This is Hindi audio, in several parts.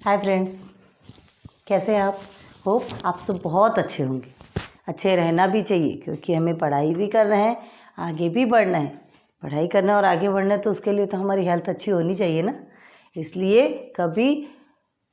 हाय फ्रेंड्स, कैसे हैं आप? होप आप सब बहुत अच्छे होंगे। अच्छे रहना भी चाहिए क्योंकि हमें पढ़ाई भी करना है, आगे भी बढ़ना है। पढ़ाई करना और आगे बढ़ना है तो उसके लिए तो हमारी हेल्थ अच्छी होनी चाहिए ना। इसलिए कभी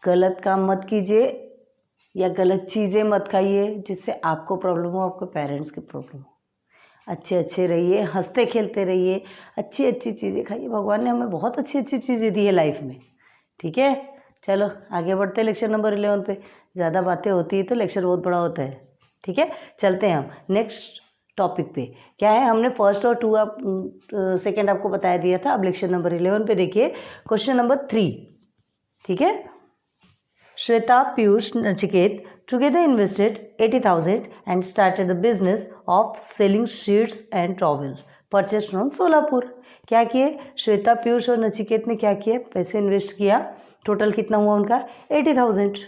गलत काम मत कीजिए या गलत चीज़ें मत खाइए जिससे आपको प्रॉब्लम हो, आपको पेरेंट्स की प्रॉब्लम हो। अच्छे रहिए, हंसते खेलते रहिए, अच्छी चीज़ें खाइए। भगवान ने हमें बहुत अच्छी चीज़ें दी है लाइफ में। ठीक है, चलो आगे बढ़ते हैं लेक्चर नंबर 11 पे। ज़्यादा बातें होती है तो लेक्चर बहुत बड़ा होता है। ठीक है, चलते हैं हम नेक्स्ट टॉपिक पे। क्या है, हमने फर्स्ट और सेकंड आपको बताया दिया था। अब लेक्चर नंबर 11 पे देखिए, क्वेश्चन नंबर 3। ठीक है, Shweta, Piyush, Nachiket together invested 80,000 and started the business of selling sheets and towel purchased from Solapur. क्या किए, श्वेता, पीयूष और नचिकेत ने क्या किया, पैसे इन्वेस्ट किया। टोटल कितना हुआ उनका 80,000,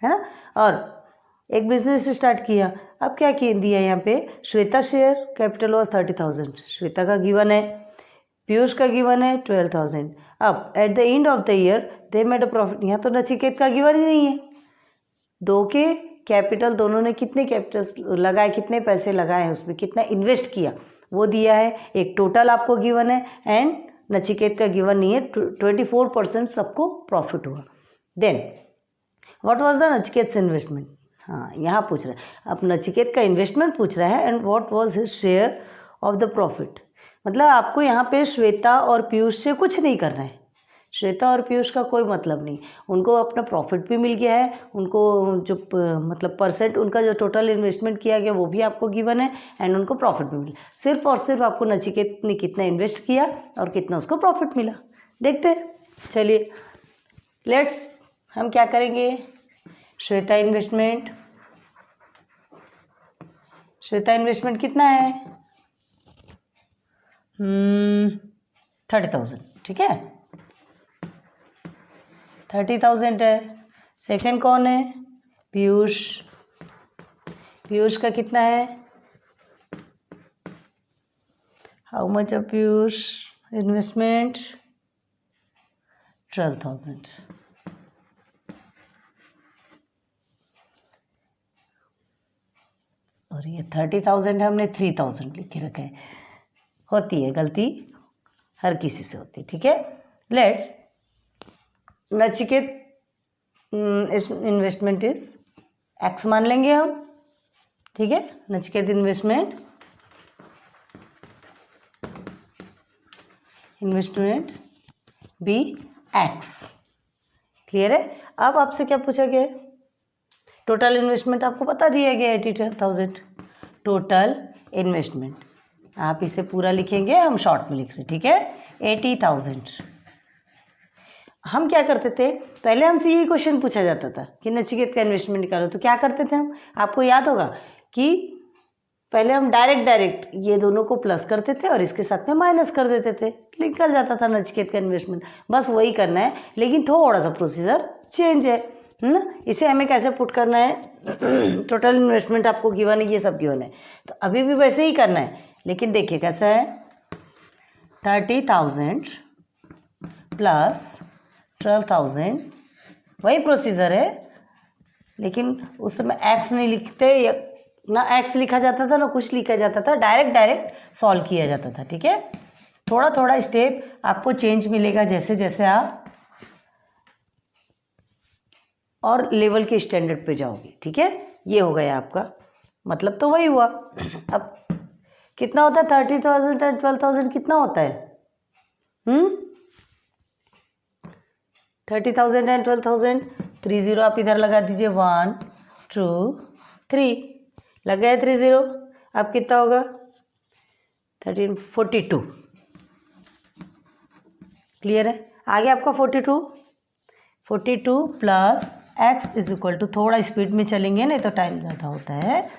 है ना। और एक बिजनेस स्टार्ट किया। अब क्या किया दिया यहाँ पे, Shweta share capital was 30,000, Shweta का गिवन है, पीयूष का गिवन है 12,000। अब at the end of the year they made a profit. यहाँ तो नचिकेत का गिवन ही नहीं है। दो के कैपिटल, दोनों ने कितने कैपिटल लगाए, कितने पैसे लगाए हैं उसमें, कितना इन्वेस्ट किया वो दिया है। एक टोटल आपको गिवन है एंड नचिकेत का गिवन नहीं है। 24% सबको प्रॉफिट हुआ। Then what was the Nachiket investment. हाँ, यहाँ पूछ रहा है, अब नचिकेत का इन्वेस्टमेंट पूछ रहा है and what was his share of the profit. मतलब आपको यहाँ पे श्वेता और पीयूष से कुछ नहीं करना है। श्वेता और पीयूष का कोई मतलब नहीं, उनको अपना प्रॉफिट भी मिल गया है। उनको जो मतलब परसेंट उनका जो टोटल इन्वेस्टमेंट किया गया वो भी आपको गिवन है एंड उनको प्रॉफिट भी मिला। सिर्फ और सिर्फ आपको नचिकेत ने कितना इन्वेस्ट किया और कितना उसको प्रॉफिट मिला देखते हैं। चलिए लेट्स, हम क्या करेंगे, श्वेता इन्वेस्टमेंट कितना है, 30,000। ठीक है, 30,000 है। सेकंड कौन है, पीयूष का कितना है, how much of Piyush investment 12,000। और ये 30,000 है, हमने 3,000 लिख के रखा है। होती है गलती, हर किसी से होती है। ठीक है, let's Nachiket investment is x मान लेंगे हम। ठीक है, Nachiket investment be x. Clear है। अब आपसे क्या पूछा गया है, टोटल इन्वेस्टमेंट आपको बता दिया गया 80,000 टोटल इन्वेस्टमेंट। आप इसे पूरा लिखेंगे, हम शॉर्ट में लिख रहे हैं। ठीक है, 80,000। हम क्या करते थे, पहले हमसे यही क्वेश्चन पूछा जाता था कि नचिकेत का इन्वेस्टमेंट निकालो, तो क्या करते थे हम, आपको याद होगा कि पहले हम डायरेक्ट ये दोनों को प्लस करते थे और इसके साथ में माइनस कर देते थे, निकल जाता था नचिकेत का इन्वेस्टमेंट। बस वही करना है, लेकिन थोड़ा सा प्रोसीजर चेंज है ना। इसे हमें कैसे पुट करना है, टोटल इन्वेस्टमेंट आपको गिवन है, ये सब गिवन है, तो अभी भी वैसे ही करना है। लेकिन देखिए कैसा है, 30,000 प्लस 12,000, वही प्रोसीजर है, लेकिन उस समय एक्स नहीं लिखते, ना एक्स लिखा जाता था ना कुछ लिखा जाता था, डायरेक्ट सॉल्व किया जाता था। ठीक है, थोड़ा स्टेप आपको चेंज मिलेगा जैसे जैसे आप और लेवल के स्टैंडर्ड पे जाओगे। ठीक है, ये हो गया आपका, मतलब तो वही हुआ। अब कितना होता है 30,000 एंड 12,000, कितना होता है 30,000 एंड 12,000, 30 आप इधर लगा दीजिए, 1 2 3 लग गए 30। अब कितना होगा 13 42। क्लियर है, आगे आपका 42 plus x is equal to, थोड़ा स्पीड में चलेंगे नहीं तो टाइम ज़्यादा होता है।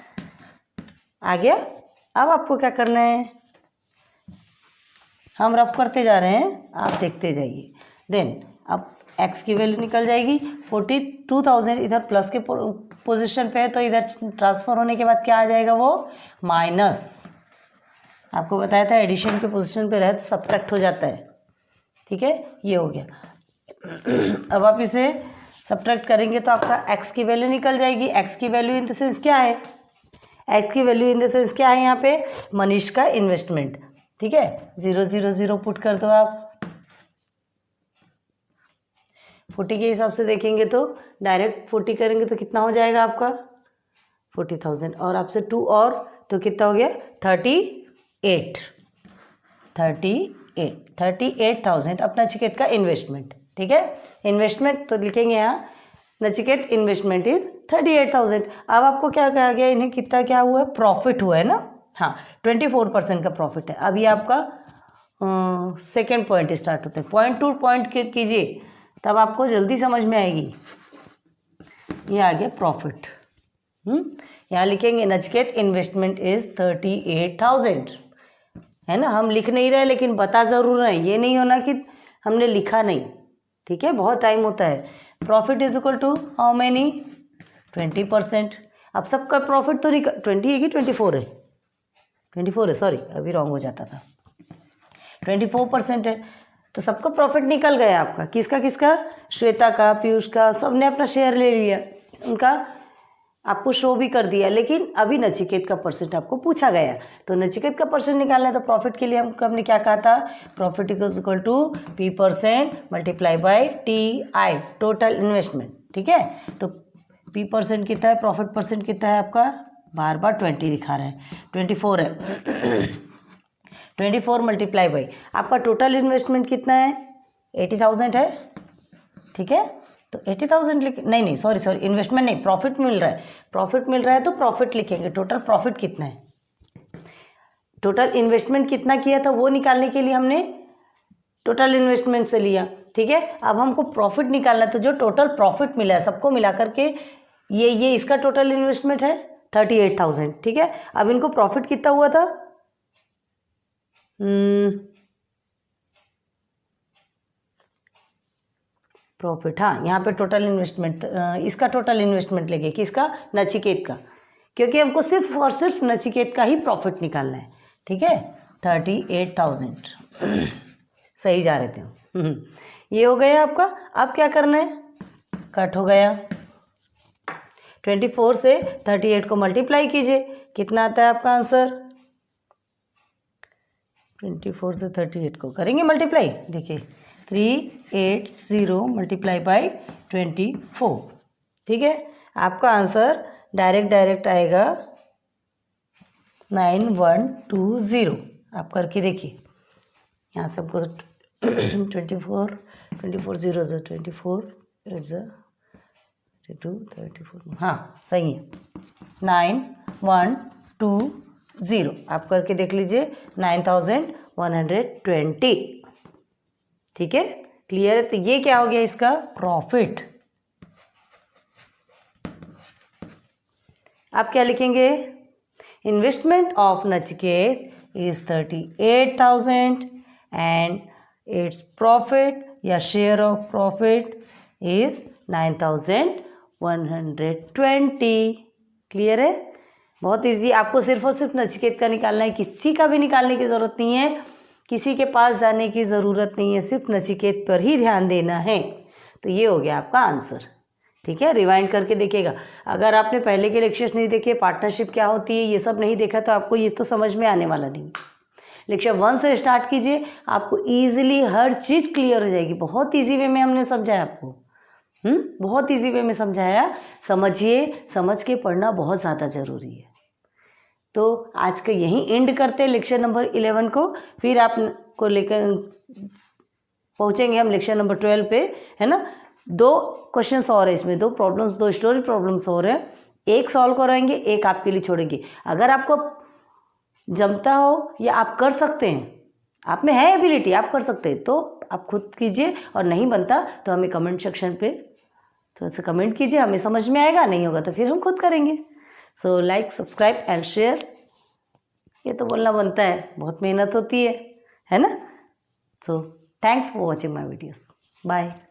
आ गया। अब आपको क्या करना है, हम रफ करते जा रहे हैं, आप देखते जाइए। देन अब एक्स की वैल्यू निकल जाएगी 42,000, इधर प्लस के पोजीशन पे है तो इधर ट्रांसफर होने के बाद क्या आ जाएगा, वो माइनस। आपको बताया था एडिशन के पोजीशन पे रहे तो सब्ट्रैक्ट हो जाता है। ठीक है, ये हो गया। अब आप इसे सब्ट्रैक्ट करेंगे तो आपका एक्स की वैल्यू निकल जाएगी। एक्स की वैल्यू इन द सेंस क्या है, एक्स की वैल्यू इन द सेंस क्या है यहाँ पे, मनीष का इन्वेस्टमेंट। ठीक है, 0 0 0 पुट कर दो आप। 40 के हिसाब से देखेंगे तो डायरेक्ट 40 करेंगे तो कितना हो जाएगा आपका 40,000, और आपसे 2 और तो कितना हो गया 38,000 अपना नचिकेत का इन्वेस्टमेंट। ठीक है, इन्वेस्टमेंट तो लिखेंगे यहाँ नचिकेत इन्वेस्टमेंट इज 38,000। अब आपको क्या कहा गया, इन्हें कितना क्या हुआ है, प्रॉफिट हुआ है ना, हाँ 24% का प्रॉफिट है। अभी आपका सेकेंड पॉइंट स्टार्ट होता है, पॉइंट टू पॉइंट कीजिए तब आपको जल्दी समझ में आएगी। ये आ गया प्रॉफिट। यहाँ लिखेंगे नचिकेत इन्वेस्टमेंट इज 38,000, है ना, हम लिख नहीं रहे लेकिन बता ज़रूर रहे हैं, ये नहीं होना कि हमने लिखा नहीं। ठीक है, बहुत टाइम होता है। Profit is equal to how many 20%। अब सबका प्रॉफिट तो 20 है कि 24 है, 24 है, सॉरी अभी रॉन्ग हो जाता था, 24% है तो सबका प्रॉफिट निकल गया आपका। किसका किसका, श्वेता का, पीयूष का, सबने अपना शेयर ले लिया, उनका आपको शो भी कर दिया। लेकिन अभी नचिकेत का परसेंट आपको पूछा गया, तो नचिकेत का परसेंट निकालना है तो प्रॉफिट के लिए हमने क्या कहा था, profit equal to P% multiply by TI, total investment. ठीक है, तो P% कितना है, प्रॉफिट परसेंट कितना है आपका, बार बार 20 दिखा रहा है, 24 है 24 मल्टीप्लाई बाई आपका टोटल इन्वेस्टमेंट कितना है 80,000 है। ठीक है, तो 80,000 नहीं सॉरी इन्वेस्टमेंट नहीं, प्रॉफिट मिल रहा है, प्रॉफिट मिल रहा है तो प्रॉफिट लिखेंगे। टोटल प्रॉफिट कितना है, टोटल इन्वेस्टमेंट कितना किया था वो निकालने के लिए हमने टोटल इन्वेस्टमेंट से लिया। ठीक है, अब हमको प्रॉफिट निकालना है तो जो टोटल प्रॉफिट मिला है सबको मिला करके ये इसका टोटल इन्वेस्टमेंट है 38,000। ठीक है, अब इनको प्रॉफिट कितना हुआ था, प्रॉफिट, हाँ यहाँ पे टोटल इन्वेस्टमेंट, इसका टोटल इन्वेस्टमेंट लेंगे, किसका, नचिकेत का, क्योंकि हमको सिर्फ और सिर्फ नचिकेत का ही प्रॉफिट निकालना है। ठीक है, 38,000 सही जा रहे थे। ये हो गया आपका। अब क्या करना है, कट हो गया, 24 से 38 को मल्टीप्लाई कीजिए, कितना आता है आपका आंसर, 24 से 38 को करेंगे मल्टीप्लाई, देखिए 380 मल्टीप्लाई बाई 24। ठीक है, आपका आंसर डायरेक्ट आएगा 9120। आप करके देखिए, यहाँ से हमको 24 0 24 8 32 34, हाँ सही है 9120। आप करके देख लीजिए 9120। ठीक है, क्लियर है। तो ये क्या हो गया इसका प्रॉफिट। आप क्या लिखेंगे, investment of Nachiket is 38,000 and its profit या share of profit is 9120। Clear है, बहुत इजी। आपको सिर्फ और सिर्फ नचिकेत का निकालना है, किसी का भी निकालने की ज़रूरत नहीं है, किसी के पास जाने की ज़रूरत नहीं है, सिर्फ नचिकेत पर ही ध्यान देना है। तो ये हो गया आपका आंसर। ठीक है, रिवाइंड करके देखिएगा। अगर आपने पहले के लेक्चर्स नहीं देखे, पार्टनरशिप क्या होती है ये सब नहीं देखा, तो आपको ये तो समझ में आने वाला नहीं। लेक्चर 1 से स्टार्ट कीजिए, आपको ईजिली हर चीज़ क्लियर हो जाएगी। बहुत ईजी वे में हमने समझाया आपको, बहुत ईजी वे में समझाया। समझिए, समझ के पढ़ना बहुत ज़्यादा ज़रूरी है। तो आज का यहीं एंड करते हैं लेक्चर नंबर 11 को, फिर आपको लेकर पहुँचेंगे हम लेक्चर नंबर 12 पे, है ना। 2 क्वेश्चंस और है इसमें, 2 प्रॉब्लम्स, 2 स्टोरी प्रॉब्लम्स और है। एक सॉल्व कराएंगे, एक आपके लिए छोड़ेंगे। अगर आपको जमता हो या आप कर सकते हैं, आप में है एबिलिटी, आप कर सकते हैं, तो आप खुद कीजिए, और नहीं बनता तो हमें कमेंट सेक्शन पे थोड़ा सा कमेंट कीजिए, हमें समझ में आएगा, नहीं होगा तो फिर हम खुद करेंगे। So like, subscribe and share, ये तो बोलना बनता है, बहुत मेहनत होती है ना। So thanks for watching my videos, bye.